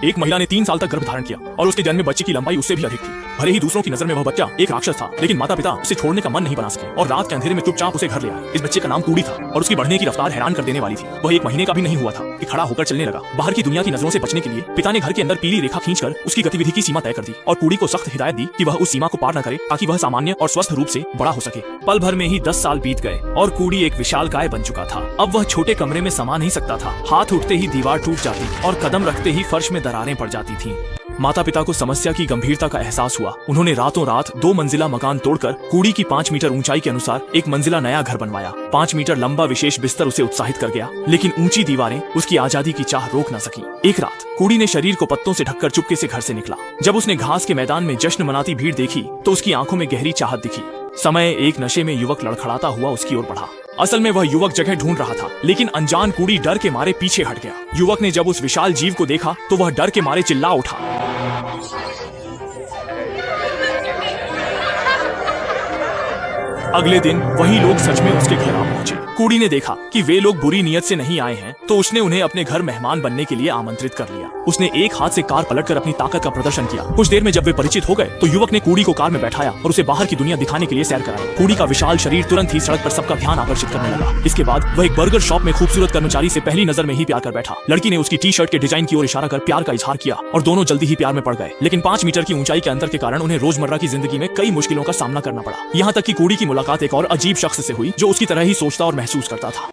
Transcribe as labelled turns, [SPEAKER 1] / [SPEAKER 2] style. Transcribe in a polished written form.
[SPEAKER 1] एक महिला ने 3 साल तक गर्भ धारण किया और उसके जन्मे बच्चे की लंबाई उससे भी अधिक थी। भले ही दूसरों की नजर में वह बच्चा एक राक्षस था, लेकिन माता पिता उसे छोड़ने का मन नहीं बना सके और रात के अंधेरे में चुपचाप उसे घर ले आए। इस बच्चे का नाम कूड़ी था और उसकी बढ़ने की रफ्तार हैरान कर देने वाली थी। वह 1 महीने का भी नहीं हुआ था कि खड़ा होकर चलने लगा। बाहर की दुनिया की नजरों से बचने के लिए पिता ने घर के अंदर पीली रेखा खींचकर उसकी गतिविधि की सीमा तय कर दी और कूड़ी को सख्त हिदायत दी कि वह उस सीमा को पार न करे ताकि वह सामान्य और स्वस्थ रूप से बड़ा हो सके। पल भर में ही 10 साल बीत गए और कूड़ी एक विशालकाय बन चुका था। अब वह छोटे कमरे में समा नहीं सकता था। हाथ उठते ही दीवार टूट जाती और कदम रखते ही फर्श में दरारें पड़ जाती थीं। माता पिता को समस्या की गंभीरता का एहसास हुआ। उन्होंने रातों रात 2 मंजिला मकान तोड़कर कूड़ी की 5 मीटर ऊंचाई के अनुसार 1 मंजिला नया घर बनवाया। 5 मीटर लंबा विशेष बिस्तर उसे उत्साहित कर गया, लेकिन ऊंची दीवारें उसकी आजादी की चाह रोक न सकी। एक रात कूड़ी ने शरीर को पत्तों से ढककर चुपके से घर से निकला। जब उसने घास के मैदान में जश्न मनाती भीड़ देखी तो उसकी आंखों में गहरी चाहत दिखी। समय एक नशे में युवक लड़खड़ाता हुआ उसकी ओर बढ़ा। असल में वह युवक जगह ढूंढ रहा था, लेकिन अनजान कूड़ी डर के मारे पीछे हट गया। युवक ने जब उस विशाल जीव को देखा तो वह डर के मारे चिल्ला उठा। अगले दिन वही लोग सच में उसके घर आ पहुंचे। कूड़ी ने देखा कि वे लोग बुरी नीयत से नहीं आए हैं, तो उसने उन्हें अपने घर मेहमान बनने के लिए आमंत्रित कर लिया। उसने एक हाथ से कार पलटकर अपनी ताकत का प्रदर्शन किया। कुछ देर में जब वे परिचित हो गए तो युवक ने कूड़ी को कार में बैठाया और उसे बाहर की दुनिया दिखाने के लिए सैर कराई। कूड़ी का विशाल शरीर तुरंत ही सड़क पर सबका ध्यान आकर्षित करने लगा। इसके बाद वह एक बर्गर शॉप में खूबसूरत कर्मचारी से पहली नजर में ही प्यार कर बैठा। लड़की ने उसकी टी-शर्ट के डिजाइन की ओर इशारा कर प्यार का इजहार किया और दोनों जल्दी ही प्यार में पड़ गए। लेकिन 5 मीटर की ऊंचाई के अंतर के कारण उन्हें रोजमर्रा की जिंदगी में कई मुश्किलों का सामना करना पड़ा। यहाँ तक कि कूड़ी की मुलाकात एक और अजीब शख्स से हुई जो उसकी तरह ही सोचता और महसूस करता था।